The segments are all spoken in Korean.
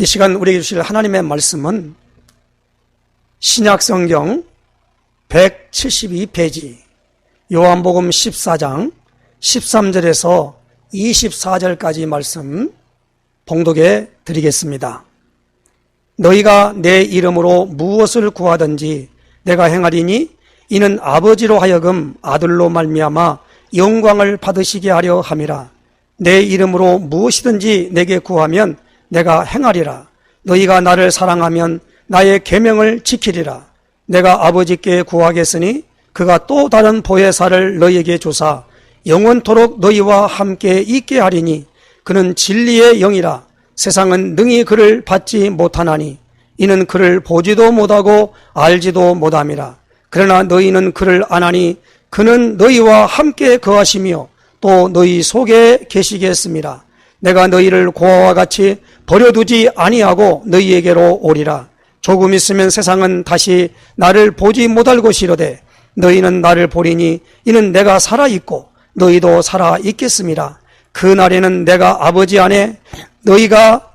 이 시간 우리에게 주실 하나님의 말씀은 신약성경 172페이지 요한복음 14장 13절에서 24절까지 말씀 봉독해 드리겠습니다. 너희가 내 이름으로 무엇을 구하든지 내가 행하리니 이는 아버지로 하여금 아들로 말미암아 영광을 받으시게 하려 함이라. 내 이름으로 무엇이든지 내게 구하면 내가 행하리라. 너희가 나를 사랑하면 나의 계명을 지키리라. 내가 아버지께 구하겠으니 그가 또 다른 보혜사를 너희에게 주사 영원토록 너희와 함께 있게 하리니 그는 진리의 영이라. 세상은 능히 그를 받지 못하나니 이는 그를 보지도 못하고 알지도 못함이라. 그러나 너희는 그를 아나니 그는 너희와 함께 거하시며 또 너희 속에 계시겠습니다. 내가 너희를 고아와 같이 버려두지 아니하고 너희에게로 오리라. 조금 있으면 세상은 다시 나를 보지 못할 것이로되 너희는 나를 보리니 이는 내가 살아있고 너희도 살아있겠습니다. 그 날에는 내가 아버지 안에 너희가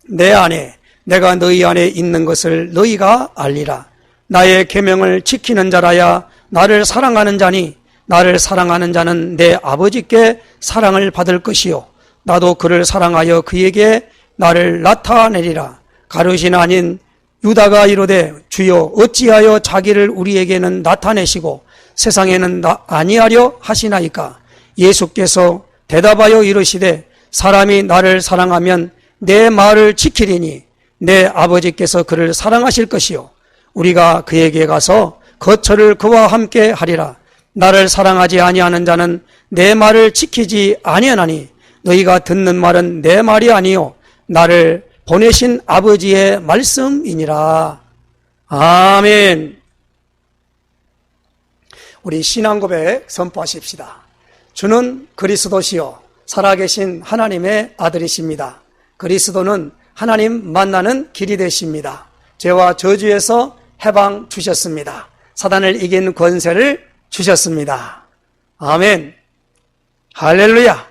내 안에 내가 너희 안에 있는 것을 너희가 알리라. 나의 계명을 지키는 자라야 나를 사랑하는 자니 나를 사랑하는 자는 내 아버지께 사랑을 받을 것이요 나도 그를 사랑하여 그에게 나를 나타내리라. 가룟이 아닌 유다가 이르되 주여 어찌하여 자기를 우리에게는 나타내시고 세상에는 아니하려 하시나이까. 예수께서 대답하여 이르시되 사람이 나를 사랑하면 내 말을 지키리니 내 아버지께서 그를 사랑하실 것이요 우리가 그에게 가서 거처를 그와 함께 하리라. 나를 사랑하지 아니하는 자는 내 말을 지키지 아니하나니 너희가 듣는 말은 내 말이 아니요 나를 보내신 아버지의 말씀이니라. 아멘. 우리 신앙 고백 선포하십시다. 주는 그리스도시요 살아계신 하나님의 아들이십니다. 그리스도는 하나님 만나는 길이 되십니다. 죄와 저주에서 해방 주셨습니다. 사단을 이긴 권세를 주셨습니다. 아멘. 할렐루야.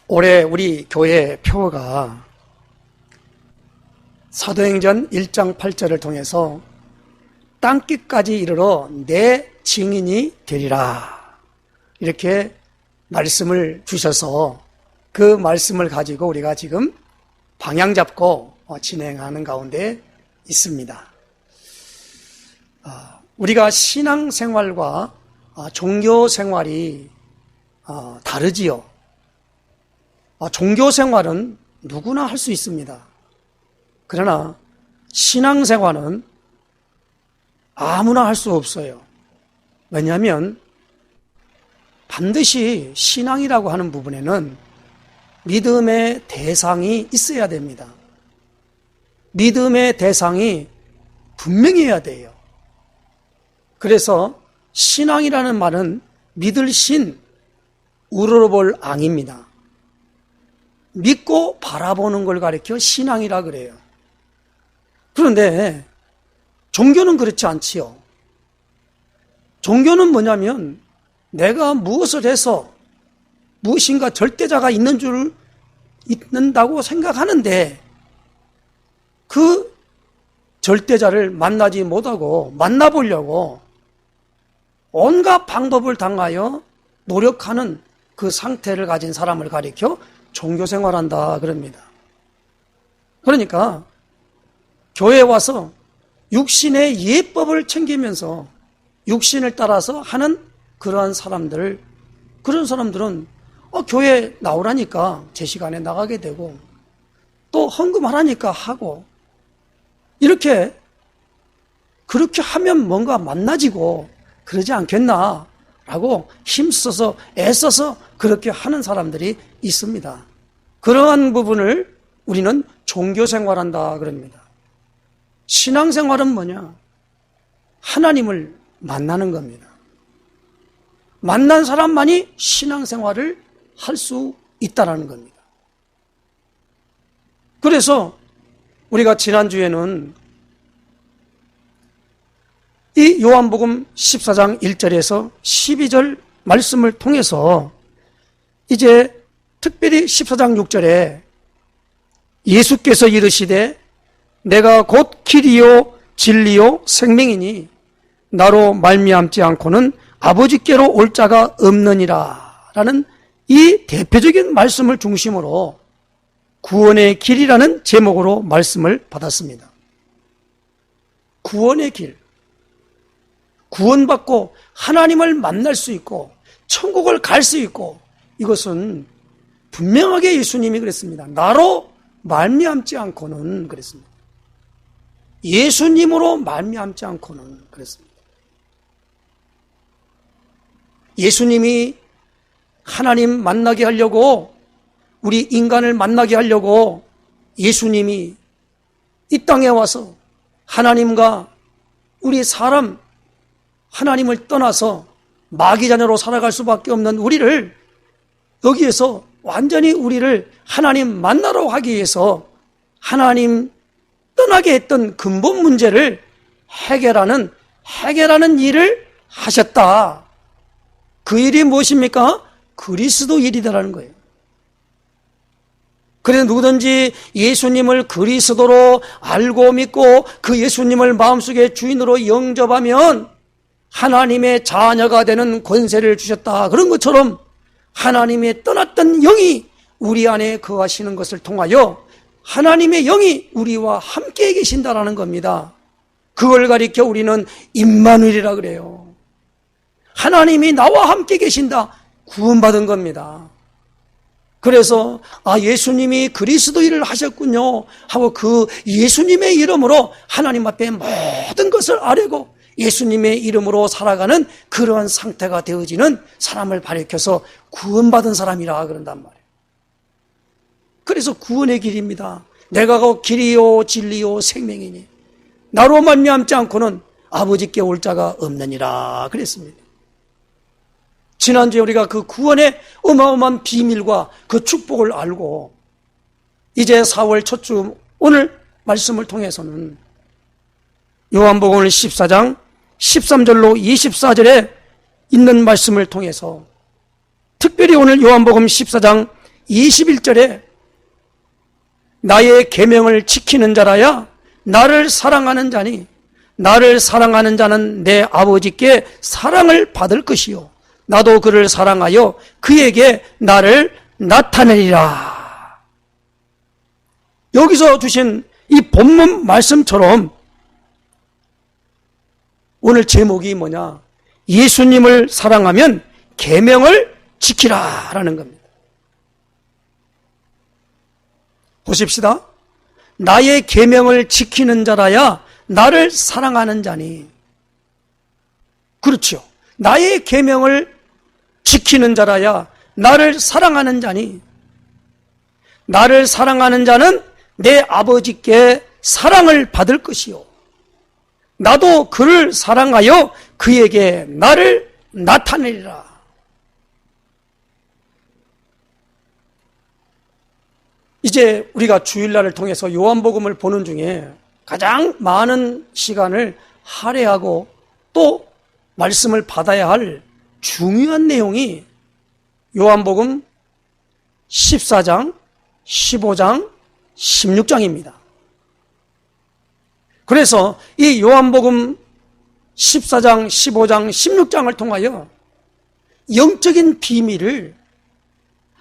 올해 우리 교회 표어가 사도행전 1장 8절을 통해서 땅끝까지 이르러 내 증인이 되리라. 이렇게 말씀을 주셔서 그 말씀을 가지고 우리가 지금 방향 잡고 진행하는 가운데 있습니다. 우리가 신앙생활과 종교생활이 다르지요. 종교생활은 누구나 할 수 있습니다. 그러나 신앙생활은 아무나 할 수 없어요. 왜냐하면 반드시 신앙이라고 하는 부분에는 믿음의 대상이 있어야 됩니다. 믿음의 대상이 분명히 해야 돼요. 그래서 신앙이라는 말은 믿을 신, 우러러볼 앙입니다. 믿고 바라보는 걸 가리켜 신앙이라 그래요. 그런데 종교는 그렇지 않지요. 종교는 뭐냐면 내가 무엇을 해서 무엇인가 절대자가 있는다고 생각하는데 그 절대자를 만나지 못하고 만나보려고 온갖 방법을 당하여 노력하는 그 상태를 가진 사람을 가리켜 종교생활한다 그럽니다. 그러니까 교회에 와서 육신의 예법을 챙기면서 육신을 따라서 하는 그러한 사람들은 교회 나오라니까 제 시간에 나가게 되고 또 헌금하라니까 하고 그렇게 하면 뭔가 만나지고 그러지 않겠나라고 힘써서 애써서 그렇게 하는 사람들이 있습니다. 그러한 부분을 우리는 종교생활한다 그럽니다. 신앙생활은 뭐냐? 하나님을 만나는 겁니다. 만난 사람만이 신앙생활을 할 수 있다는 겁니다. 그래서 우리가 지난주에는 이 요한복음 14장 1절에서 12절 말씀을 통해서 이제 특별히 14장 6절에 예수께서 이르시되 내가 곧 길이요 진리요 생명이니 나로 말미암지 않고는 아버지께로 올 자가 없느니라 라는 이 대표적인 말씀을 중심으로 구원의 길이라는 제목으로 말씀을 받았습니다. 구원의 길, 구원받고 하나님을 만날 수 있고 천국을 갈 수 있고, 이것은 분명하게 예수님이 그랬습니다. 나로 말미암지 않고는 그랬습니다. 예수님으로 말미암지 않고는 그랬습니다. 예수님이 하나님 만나게 하려고, 우리 인간을 만나게 하려고 예수님이 이 땅에 와서 하나님과 우리 사람, 하나님을 떠나서 마귀자녀로 살아갈 수밖에 없는 우리를 여기에서 완전히 우리를 하나님 만나러 가기 위해서 하나님 떠나게 했던 근본 문제를 해결하는 일을 하셨다. 그 일이 무엇입니까? 그리스도 일이다라는 거예요. 그래서 누구든지 예수님을 그리스도로 알고 믿고 그 예수님을 마음속에 주인으로 영접하면 하나님의 자녀가 되는 권세를 주셨다. 그런 것처럼 하나님의 떠났던 영이 우리 안에 거하시는 것을 통하여 하나님의 영이 우리와 함께 계신다라는 겁니다. 그걸 가리켜 우리는 임마누엘이라 그래요. 하나님이 나와 함께 계신다. 구원받은 겁니다. 그래서 예수님이 그리스도 일을 하셨군요 하고 그 예수님의 이름으로 하나님 앞에 모든 것을 아뢰고 예수님의 이름으로 살아가는 그러한 상태가 되어지는 사람을 가리켜서 구원받은 사람이라 그런단 말이에요. 그래서 구원의 길입니다. 내가 그 길이요 진리요 생명이니 나로 말미암지 않고는 아버지께 올 자가 없느니라 그랬습니다. 지난주에 우리가 그 구원의 어마어마한 비밀과 그 축복을 알고 이제 4월 첫 주 오늘 말씀을 통해서는 요한복음 14장 13절로 24절에 있는 말씀을 통해서 특별히 오늘 요한복음 14장 21절에 나의 계명을 지키는 자라야 나를 사랑하는 자니 나를 사랑하는 자는 내 아버지께 사랑을 받을 것이요 나도 그를 사랑하여 그에게 나를 나타내리라. 여기서 주신 이 본문 말씀처럼 오늘 제목이 뭐냐? 예수님을 사랑하면 계명을 지키라라는 겁니다. 보십시다. 나의 계명을 지키는 자라야 나를 사랑하는 자니. 그렇죠. 나의 계명을 지키는 자라야 나를 사랑하는 자니. 나를 사랑하는 자는 내 아버지께 사랑을 받을 것이요 나도 그를 사랑하여 그에게 나를 나타내리라. 이제 우리가 주일날을 통해서 요한복음을 보는 중에 가장 많은 시간을 할애하고 또 말씀을 받아야 할 중요한 내용이 요한복음 14장, 15장, 16장입니다. 그래서 이 요한복음 14장, 15장, 16장을 통하여 영적인 비밀을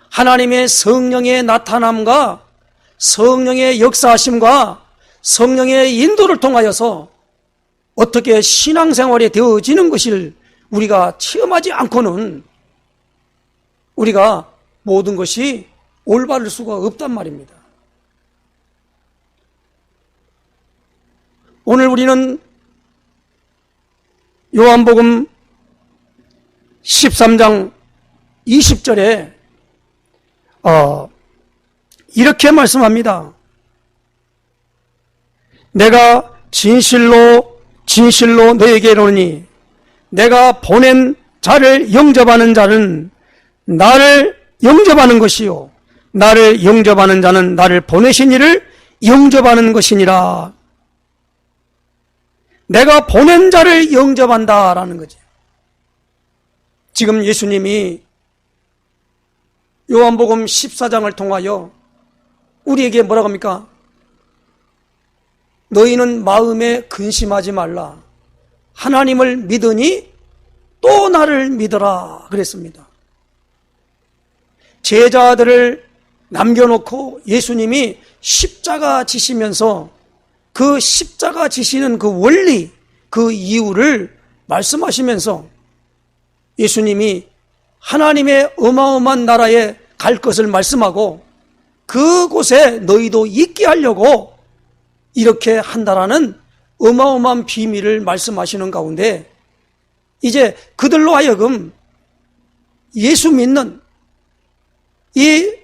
하나님의 성령의 나타남과 성령의 역사하심과 성령의 인도를 통하여서 어떻게 신앙생활이 되어지는 것을 우리가 체험하지 않고는 우리가 모든 것이 올바를 수가 없단 말입니다. 오늘 우리는 요한복음 13장 20절에 이렇게 말씀합니다. 내가 진실로 진실로 너에게 이르노니 내가 보낸 자를 영접하는 자는 나를 영접하는 것이요 나를 영접하는 자는 나를 보내신 이를 영접하는 것이니라. 내가 보낸 자를 영접한다라는 거죠. 지금 예수님이 요한복음 14장을 통하여 우리에게 뭐라고 합니까? 너희는 마음에 근심하지 말라. 하나님을 믿으니 또 나를 믿어라 그랬습니다. 제자들을 남겨놓고 예수님이 십자가 지시면서 그 십자가 지시는 그 원리, 그 이유를 말씀하시면서 예수님이 하나님의 어마어마한 나라에 갈 것을 말씀하고 그곳에 너희도 있게 하려고 이렇게 한다라는 어마어마한 비밀을 말씀하시는 가운데 이제 그들로 하여금 예수 믿는 이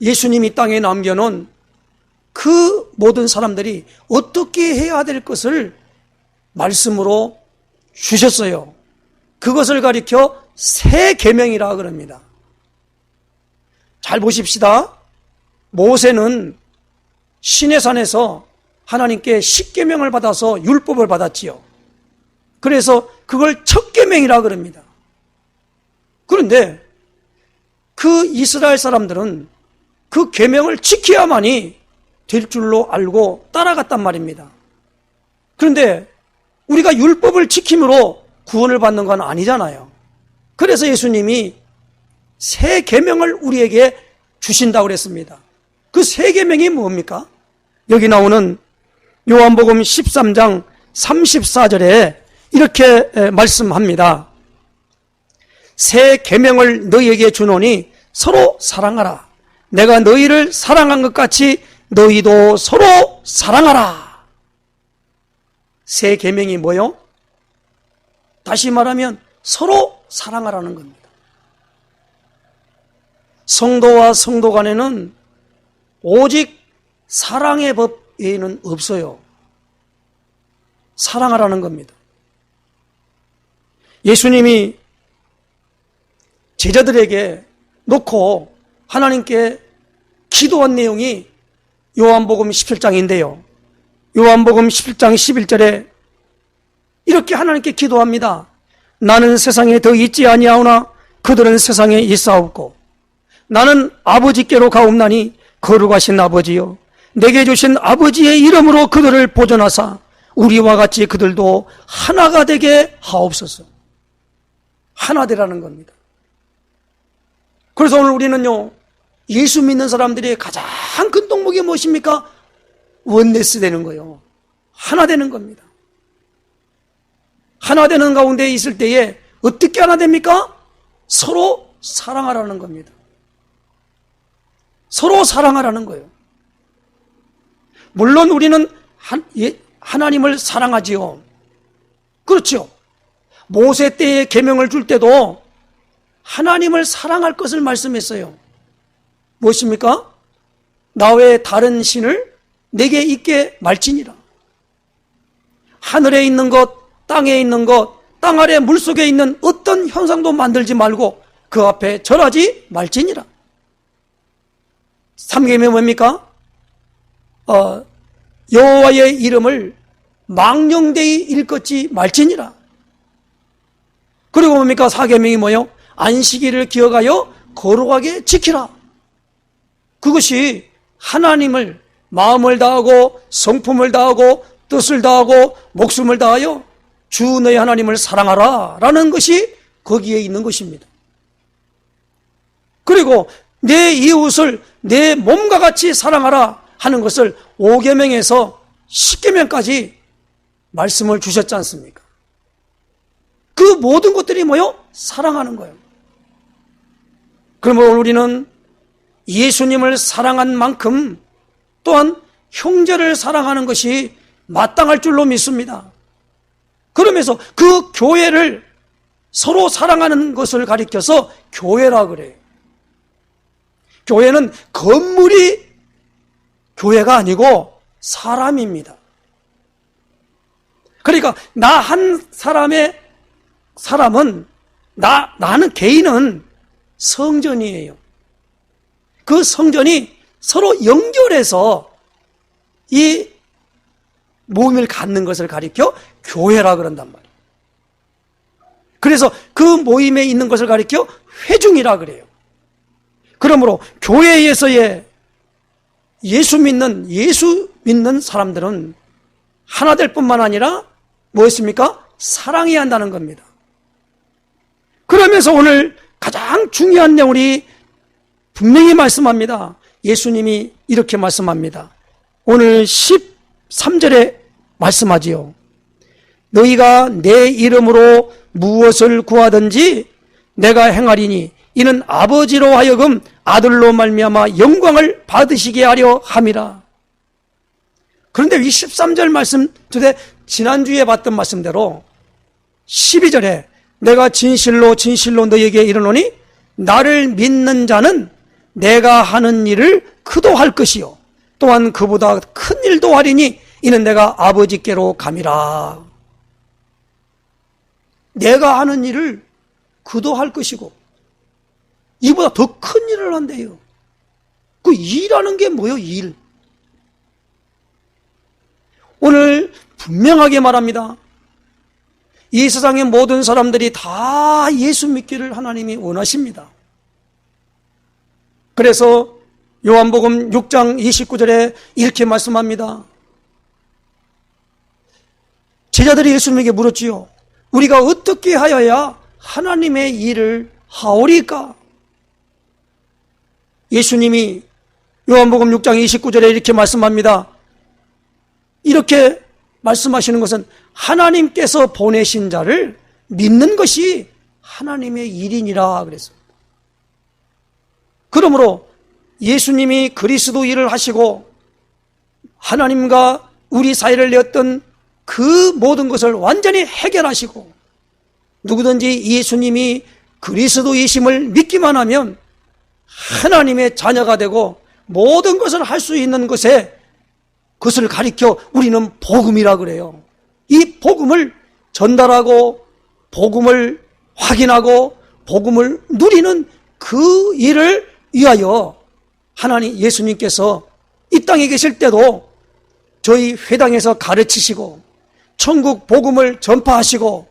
예수님이 땅에 남겨놓은 그 모든 사람들이 어떻게 해야 될 것을 말씀으로 주셨어요. 그것을 가리켜 새 계명이라 그럽니다. 잘 보십시다. 모세는 시내산에서 하나님께 십계명을 받아서 율법을 받았지요. 그래서 그걸 첫 계명이라 그럽니다. 그런데 그 이스라엘 사람들은 그 계명을 지켜야만이 될 줄로 알고 따라갔단 말입니다. 그런데 우리가 율법을 지킴으로 구원을 받는 건 아니잖아요. 그래서 예수님이 새 계명을 우리에게 주신다고 그랬습니다. 그 새 계명이 뭡니까? 여기 나오는 요한복음 13장 34절에 이렇게 말씀합니다. 새 계명을 너희에게 주노니 서로 사랑하라. 내가 너희를 사랑한 것 같이 너희도 서로 사랑하라. 새 계명이 뭐요? 다시 말하면 서로 사랑하라는 겁니다. 성도와 성도 간에는 오직 사랑의 법 외에는 없어요. 사랑하라는 겁니다. 예수님이 제자들에게 놓고 하나님께 기도한 내용이 요한복음 17장인데요. 요한복음 17장 11절에 이렇게 하나님께 기도합니다. 나는 세상에 더 있지 아니하오나 그들은 세상에 있사옵고 나는 아버지께로 가옵나니 거룩하신 아버지여 내게 주신 아버지의 이름으로 그들을 보존하사 우리와 같이 그들도 하나가 되게 하옵소서. 하나 되라는 겁니다. 그래서 오늘 우리는요, 예수 믿는 사람들이 가장 큰 덕목이 무엇입니까? 원네스 되는 거예요. 하나 되는 겁니다. 하나 되는 가운데 있을 때에 어떻게 하나 됩니까? 서로 사랑하라는 겁니다. 서로 사랑하라는 거예요. 물론 우리는 하나님을 사랑하지요. 그렇죠. 모세 때의 계명을 줄 때도 하나님을 사랑할 것을 말씀했어요. 무엇입니까? 나 외에 다른 신을 내게 있게 말지니라. 하늘에 있는 것, 땅에 있는 것, 땅 아래 물속에 있는 어떤 형상도 만들지 말고 그 앞에 절하지 말지니라. 3계명이 뭡니까? 여호와의 이름을 망령되이 일컫지 말지니라. 그리고 뭡니까? 4계명이 뭐요? 안식일을 기억하여 거룩하게 지키라. 그것이 하나님을 마음을 다하고 성품을 다하고 뜻을 다하고 목숨을 다하여 주 너의 하나님을 사랑하라 라는 것이 거기에 있는 것입니다. 그리고 내 이웃을 내 몸과 같이 사랑하라 하는 것을 5계명에서 10계명까지 말씀을 주셨지 않습니까? 그 모든 것들이 뭐요? 사랑하는 거예요. 그러면 우리는 예수님을 사랑한 만큼 또한 형제를 사랑하는 것이 마땅할 줄로 믿습니다. 그러면서 그 교회를 서로 사랑하는 것을 가리켜서 교회라 그래요. 교회는 건물이 교회가 아니고 사람입니다. 그러니까 나 한 사람은 나는 개인은 성전이에요. 그 성전이 서로 연결해서 이 모임을 갖는 것을 가리켜 교회라 그런단 말이에요. 그래서 그 모임에 있는 것을 가리켜 회중이라 그래요. 그러므로 교회에서의 예수 믿는 사람들은 하나 될 뿐만 아니라 뭐였습니까? 사랑해야 한다는 겁니다. 그러면서 오늘 가장 중요한 내용이 분명히 말씀합니다. 예수님이 이렇게 말씀합니다. 오늘 13절에 말씀하지요. 너희가 내 이름으로 무엇을 구하든지 내가 행하리니 이는 아버지로 하여금 아들로 말미암아 영광을 받으시게 하려 함이라. 그런데 이 13절 말씀 지난주에 봤던 말씀대로 12절에 내가 진실로 진실로 너희에게 이르노니 나를 믿는 자는 내가 하는 일을 그도 할 것이요 또한 그보다 큰 일도 하리니 이는 내가 아버지께로 감이라. 내가 하는 일을 그도 할 것이고 이보다 더 큰 일을 한대요. 그 일하는 게 뭐예요? 일. 오늘 분명하게 말합니다. 이 세상의 모든 사람들이 다 예수 믿기를 하나님이 원하십니다. 그래서 요한복음 6장 29절에 이렇게 말씀합니다. 제자들이 예수님에게 물었지요. 우리가 어떻게 하여야 하나님의 일을 하오리까? 예수님이 요한복음 6장 29절에 이렇게 말씀합니다. 이렇게 말씀하시는 것은 하나님께서 보내신 자를 믿는 것이 하나님의 일이니라 그랬습니다. 그러므로 예수님이 그리스도 일을 하시고 하나님과 우리 사이를 냈던 그 모든 것을 완전히 해결하시고 누구든지 예수님이 그리스도이심을 믿기만 하면 하나님의 자녀가 되고 모든 것을 할 수 있는 것에 그것을 가리켜 우리는 복음이라 그래요. 이 복음을 전달하고 복음을 확인하고 복음을 누리는 그 일을 위하여 하나님 예수님께서 이 땅에 계실 때도 저희 회당에서 가르치시고 천국 복음을 전파하시고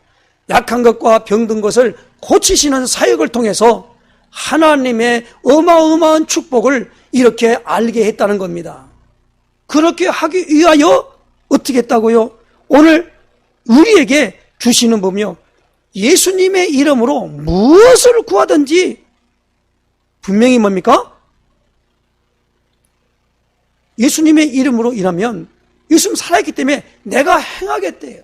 약한 것과 병든 것을 고치시는 사역을 통해서 하나님의 어마어마한 축복을 이렇게 알게 했다는 겁니다. 그렇게 하기 위하여 어떻게 했다고요? 오늘 우리에게 주시는 법이요. 예수님의 이름으로 무엇을 구하든지 분명히 뭡니까? 예수님의 이름으로 일하면 예수님 살아있기 때문에 내가 행하겠대요.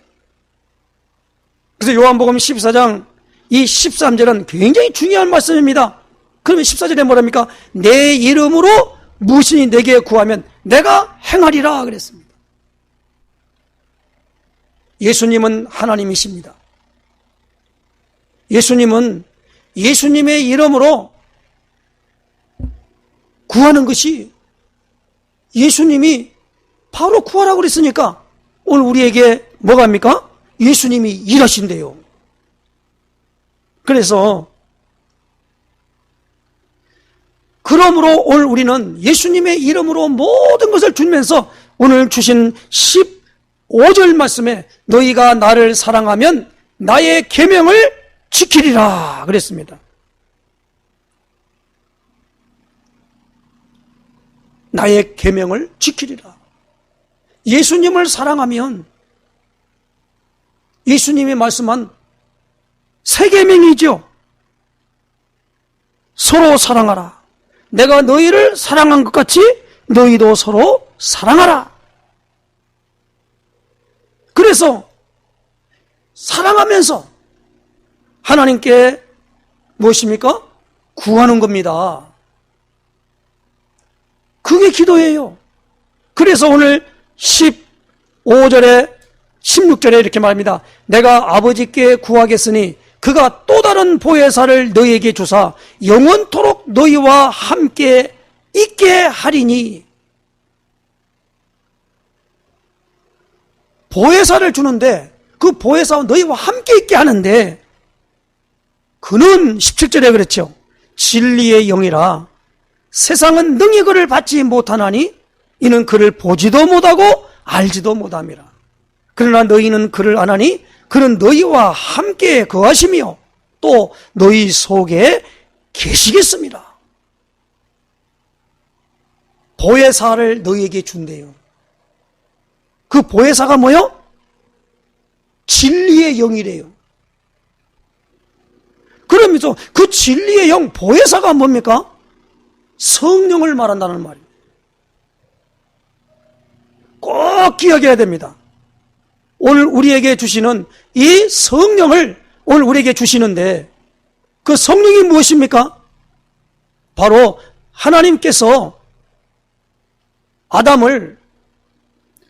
그래서 요한복음 14장 이 13절은 굉장히 중요한 말씀입니다. 그러면 14절에 뭐랍니까? 내 이름으로 무엇이 내게 구하면 내가 행하리라 그랬습니다. 예수님은 하나님이십니다. 예수님은 예수님의 이름으로 구하는 것이 예수님이 바로 구하라고 그랬으니까 오늘 우리에게 뭐가 합니까? 예수님이 일하신대요. 그래서 그러므로 오늘 우리는 예수님의 이름으로 모든 것을 주면서 오늘 주신 15절 말씀에 너희가 나를 사랑하면 나의 계명을 지키리라 그랬습니다. 나의 계명을 지키리라. 예수님을 사랑하면 예수님이 말씀한 세 계명이죠. 서로 사랑하라. 내가 너희를 사랑한 것 같이 너희도 서로 사랑하라. 그래서 사랑하면서 하나님께 무엇입니까? 구하는 겁니다. 그게 기도예요. 그래서 오늘 15절에 16절에 이렇게 말합니다. 내가 아버지께 구하겠으니 그가 또 다른 보혜사를 너희에게 주사 영원토록 너희와 함께 있게 하리니. 보혜사를 주는데 그 보혜사와 너희와 함께 있게 하는데 그는 17절에 그랬죠. 진리의 영이라 세상은 능히 그를 받지 못하나니 이는 그를 보지도 못하고 알지도 못함이라. 그러나 너희는 그를 안 하니 그는 너희와 함께 거하시며 또 너희 속에 계시겠습니다. 보혜사를 너희에게 준대요. 그 보혜사가 뭐요? 진리의 영이래요. 그러면서 그 진리의 영, 보혜사가 뭡니까? 성령을 말한다는 말입니다. 꼭 기억해야 됩니다. 오늘 우리에게 주시는 이 성령을 오늘 우리에게 주시는데 그 성령이 무엇입니까? 바로 하나님께서 아담을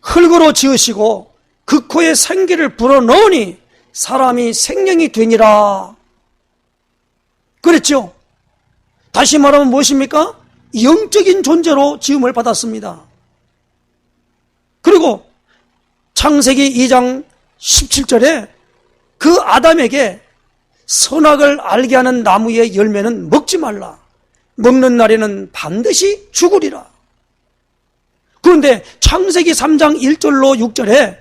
흙으로 지으시고 그 코에 생기를 불어넣으니 사람이 생명이 되니라 그랬죠. 다시 말하면 무엇입니까? 영적인 존재로 지음을 받았습니다. 그리고 창세기 2장 17절에 그 아담에게 선악을 알게 하는 나무의 열매는 먹지 말라. 먹는 날에는 반드시 죽으리라. 그런데 창세기 3장 1절로 6절에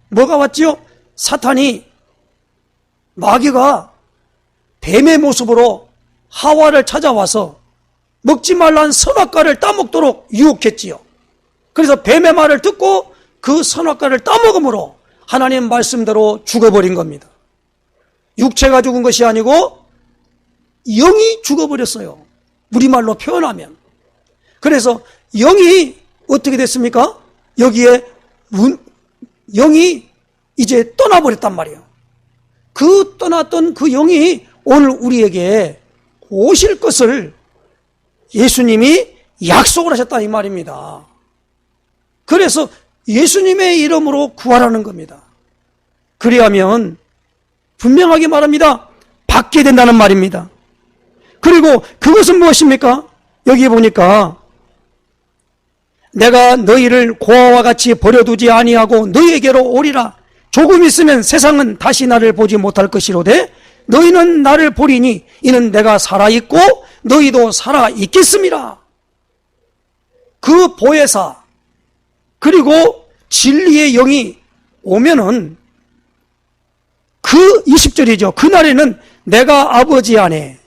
뭐가 왔지요? 사탄이 마귀가 뱀의 모습으로 하와를 찾아와서 먹지 말란 선악과를 따먹도록 유혹했지요. 그래서 뱀의 말을 듣고 그 선악과를 따먹음으로 하나님 말씀대로 죽어버린 겁니다. 육체가 죽은 것이 아니고 영이 죽어버렸어요. 우리말로 표현하면. 그래서 영이 어떻게 됐습니까? 여기에 영이 이제 떠나버렸단 말이에요. 그 떠났던 그 영이 오늘 우리에게 오실 것을 예수님이 약속을 하셨다 이 말입니다. 그래서 예수님의 이름으로 구하라는 겁니다. 그리하면 분명하게 말합니다. 받게 된다는 말입니다. 그리고 그것은 무엇입니까? 여기 보니까 내가 너희를 고아와 같이 버려두지 아니하고 너희에게로 오리라. 조금 있으면 세상은 다시 나를 보지 못할 것이로되 너희는 나를 보리니 이는 내가 살아있고 너희도 살아있겠음이라. 그 보혜사 그리고 진리의 영이 오면은 그 20절이죠. 그날에는 내가 아버지 안에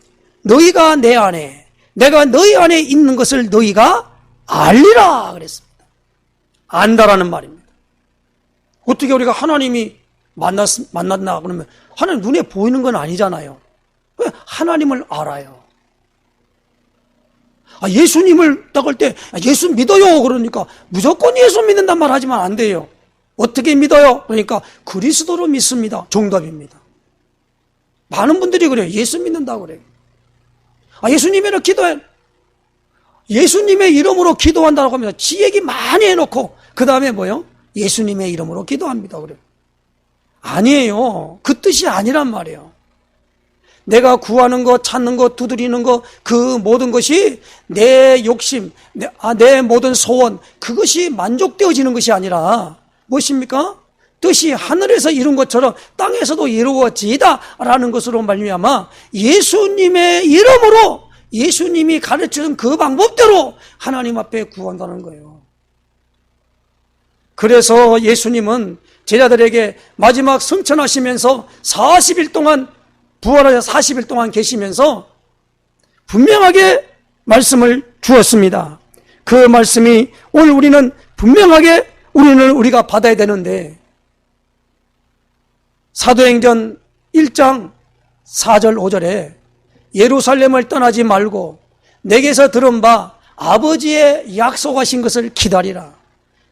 너희가 내 안에 내가 너희 안에 있는 것을 너희가 알리라 그랬습니다. 안다라는 말입니다. 어떻게 우리가 하나님이 만났나 그러면 하나님 눈에 보이는 건 아니잖아요. 왜 하나님을 알아요? 예수님을 딱 할 때 예수 믿어요 그러니까 무조건 예수 믿는단 말 하지만 안 돼요. 어떻게 믿어요? 그러니까 그리스도로 믿습니다. 정답입니다. 많은 분들이 그래요. 예수 믿는다고 그래요. 예수님이랑 기도해. 예수님의 이름으로 기도한다고 하면서 지 얘기 많이 해놓고 그 다음에 뭐요? 예수님의 이름으로 기도합니다. 그래요. 아니에요. 그 뜻이 아니란 말이에요. 내가 구하는 것, 찾는 것, 두드리는 것, 그 모든 것이 내 욕심, 내 모든 소원, 그것이 만족되어지는 것이 아니라 무엇입니까? 뜻이 하늘에서 이룬 것처럼 땅에서도 이루어지다 라는 것으로 말미암아 예수님의 이름으로 예수님이 가르치는 그 방법대로 하나님 앞에 구한다는 거예요. 그래서 예수님은 제자들에게 마지막 승천하시면서 40일 동안 부활하셔 40일 동안 계시면서 분명하게 말씀을 주었습니다. 그 말씀이 오늘 우리는 분명하게 우리가 받아야 되는데 사도행전 1장 4절 5절에 예루살렘을 떠나지 말고 내게서 들은 바 아버지의 약속하신 것을 기다리라.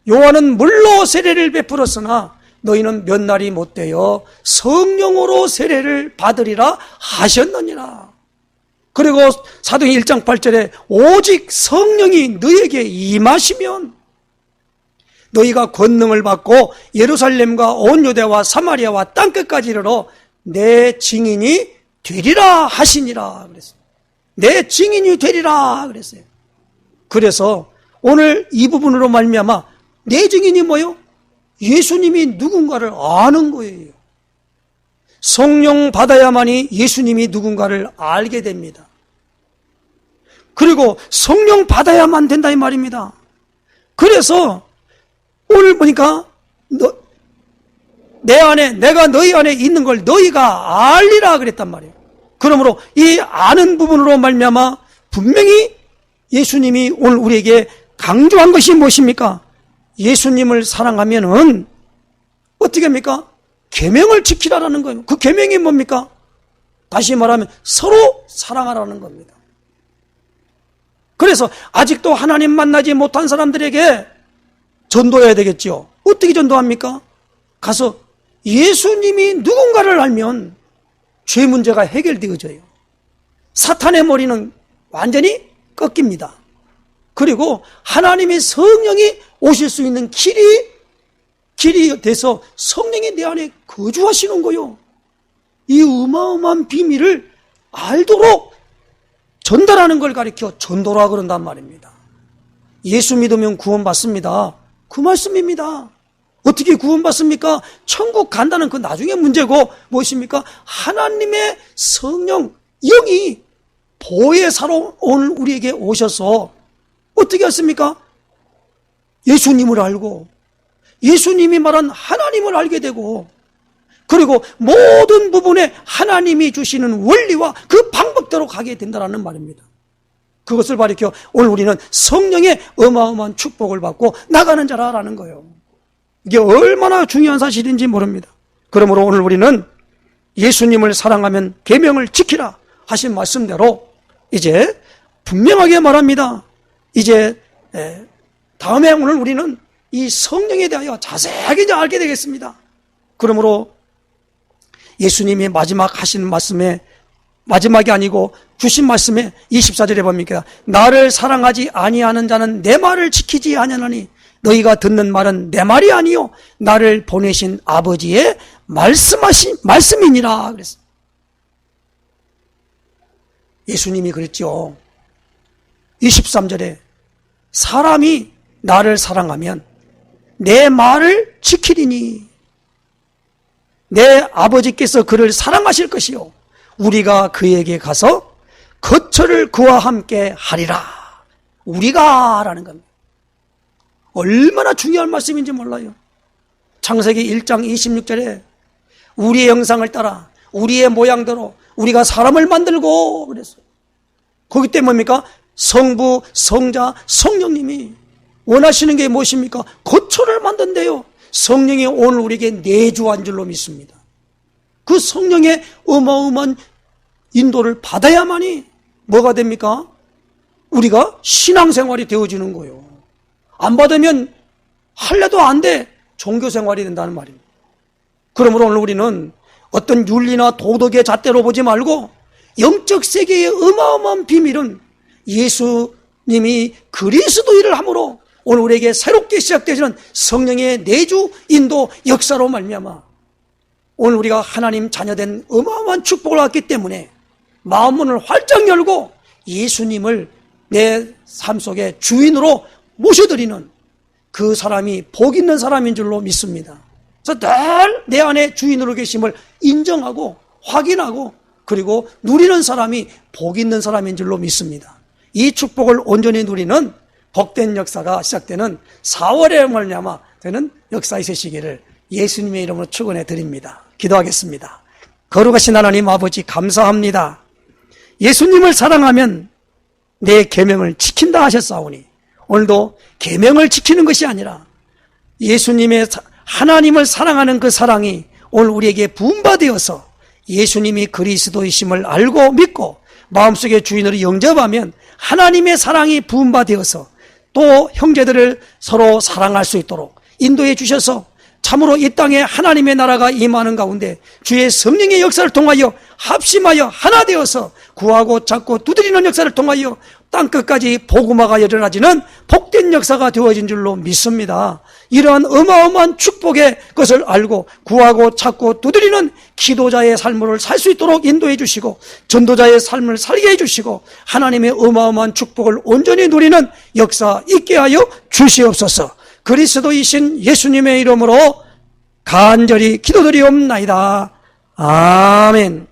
요한은 물로 세례를 베풀었으나 너희는 몇 날이 못되어 성령으로 세례를 받으리라 하셨느니라. 그리고 사도행전 1장 8절에 오직 성령이 너희에게 임하시면 너희가 권능을 받고 예루살렘과 온 유대와 사마리아와 땅끝까지 이르러 내 증인이 되리라 하시니라 그랬어요. 내 증인이 되리라 그랬어요. 그래서 오늘 이 부분으로 말미암아 내 증인이 뭐요? 예수님이 누군가를 아는 거예요. 성령 받아야만이 예수님이 누군가를 알게 됩니다. 그리고 성령 받아야만 된다 이 말입니다. 그래서 오늘 보니까 내 안에, 내가 너희 안에 있는 걸 너희가 알리라 그랬단 말이에요. 그러므로 이 아는 부분으로 말미암아 분명히 예수님이 오늘 우리에게 강조한 것이 무엇입니까? 예수님을 사랑하면은 어떻게 합니까? 계명을 지키라라는 거예요. 그 계명이 뭡니까? 다시 말하면 서로 사랑하라는 겁니다. 그래서 아직도 하나님 만나지 못한 사람들에게 전도해야 되겠죠. 어떻게 전도합니까? 가서 예수님이 누군가를 알면 죄 문제가 해결되어져요. 사탄의 머리는 완전히 꺾입니다. 그리고 하나님의 성령이 오실 수 있는 길이 돼서 성령이 내 안에 거주하시는 거요. 이 어마어마한 비밀을 알도록 전달하는 걸 가리켜 전도라 그런단 말입니다. 예수 믿으면 구원받습니다. 그 말씀입니다. 어떻게 구원받습니까? 천국 간다는 그 나중에 문제고 무엇입니까? 하나님의 성령, 영이 보혜사로 오늘 우리에게 오셔서 어떻게 했습니까? 예수님을 알고 예수님이 말한 하나님을 알게 되고 그리고 모든 부분에 하나님이 주시는 원리와 그 방법대로 가게 된다는 말입니다. 그것을 가리켜 오늘 우리는 성령의 어마어마한 축복을 받고 나가는 자라는 거예요. 이게 얼마나 중요한 사실인지 모릅니다. 그러므로 오늘 우리는 예수님을 사랑하면 계명을 지키라 하신 말씀대로 이제 분명하게 말합니다. 이제 다음에 오늘 우리는 이 성령에 대하여 자세하게 이제 알게 되겠습니다. 그러므로 예수님이 마지막 하신 말씀에 마지막이 아니고 주신 말씀에 24절에 봅니까? 나를 사랑하지 아니하는 자는 내 말을 지키지 아니하나니 너희가 듣는 말은 내 말이 아니요 나를 보내신 아버지의 말씀이니라 그랬어요. 예수님이 그랬죠. 23절에 사람이 나를 사랑하면 내 말을 지키리니 내 아버지께서 그를 사랑하실 것이요 우리가 그에게 가서 거처를 그와 함께 하리라. 우리가 라는 겁니다. 얼마나 중요한 말씀인지 몰라요. 창세기 1장 26절에 우리의 형상을 따라 우리의 모양대로 우리가 사람을 만들고 그랬어요. 거기 때문에 뭡니까? 성부, 성자, 성령님이 원하시는 게 무엇입니까? 거처를 만든대요. 성령이 오늘 우리에게 내주한 줄로 믿습니다. 그 성령의 어마어마한 인도를 받아야만이 뭐가 됩니까? 우리가 신앙생활이 되어지는 거예요. 안 받으면 할래도 안 돼. 종교생활이 된다는 말입니다. 그러므로 오늘 우리는 어떤 윤리나 도덕의 잣대로 보지 말고 영적 세계의 어마어마한 비밀은 예수님이 그리스도인을 함으로 오늘 우리에게 새롭게 시작되시는 성령의 내주, 인도, 역사로 말미암아 오늘 우리가 하나님 자녀된 어마어마한 축복을 받기 때문에 마음문을 활짝 열고 예수님을 내 삶 속에 주인으로 모셔드리는 그 사람이 복 있는 사람인 줄로 믿습니다. 그래서 늘 내 안에 주인으로 계심을 인정하고 확인하고 그리고 누리는 사람이 복 있는 사람인 줄로 믿습니다. 이 축복을 온전히 누리는 복된 역사가 시작되는 4월에 말미암아 되는 역사 있으시기를 예수님의 이름으로 축원해 드립니다. 기도하겠습니다. 거룩하신 하나님 아버지 감사합니다. 예수님을 사랑하면 내 계명을 지킨다 하셨사오니 오늘도 계명을 지키는 것이 아니라 예수님의 하나님을 사랑하는 그 사랑이 오늘 우리에게 부음받아서 예수님이 그리스도이심을 알고 믿고 마음속에 주인으로 영접하면 하나님의 사랑이 부음받아서 또 형제들을 서로 사랑할 수 있도록 인도해 주셔서 참으로 이 땅에 하나님의 나라가 임하는 가운데 주의 성령의 역사를 통하여 합심하여 하나 되어서 구하고 찾고 두드리는 역사를 통하여 땅끝까지 복음화가 일어나지는 복된 역사가 되어진 줄로 믿습니다. 이러한 어마어마한 축복의 것을 알고 구하고 찾고 두드리는 기도자의 삶을 살 수 있도록 인도해 주시고 전도자의 삶을 살게 해주시고 하나님의 어마어마한 축복을 온전히 누리는 역사 있게 하여 주시옵소서. 그리스도이신 예수님의 이름으로 간절히 기도드리옵나이다. 아멘.